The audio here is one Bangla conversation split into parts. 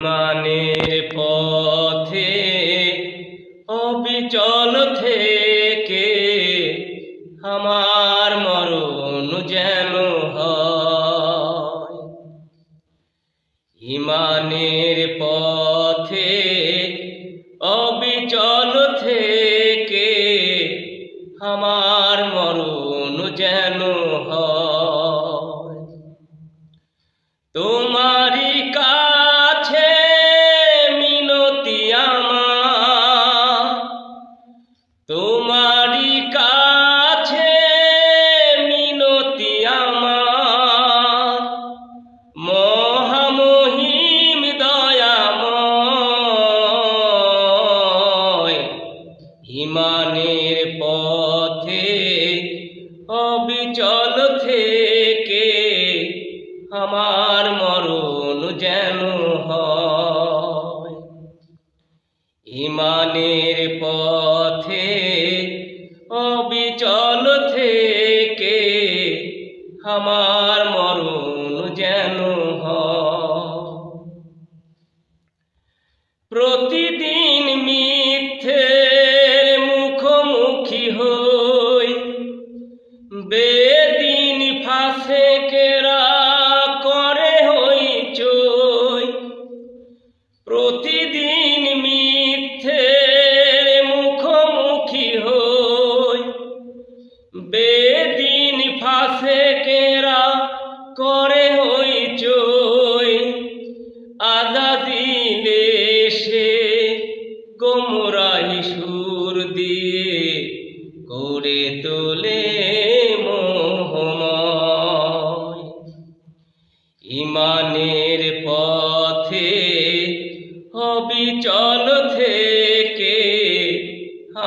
মানের পথে অবিচল থেকে আমার মরণ যেন হয়। ইমানের পথে অবিচল থেকে আমার মরণ যেন হয়। তোমারই কাছে মিনতি আমার, তোমারই কাছে মিনতি আমার, মহামহিম দয়াময়। ইমানের পথে অবিচল থেকে আমার মরণ যেন হয়। ইমানের পথে অবিচল থেকে আমার মরণ যেন হয়। প্রতিদিন মিথ্যের মুখোমুখি হই, বেদিন ফাসেকেরা করে হইচই। প্রতিদিন মিথ্যের মুখোমুখি হই, বেদিন ফাসেকেরা করে হইচই। আজাদিল এসে গোমরাহি সুর দিয়ে করে তোলে মোহময়। ইমানের পথে অবিচল থেকে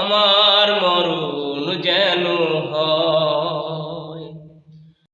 আমার মরণ যেন হয়।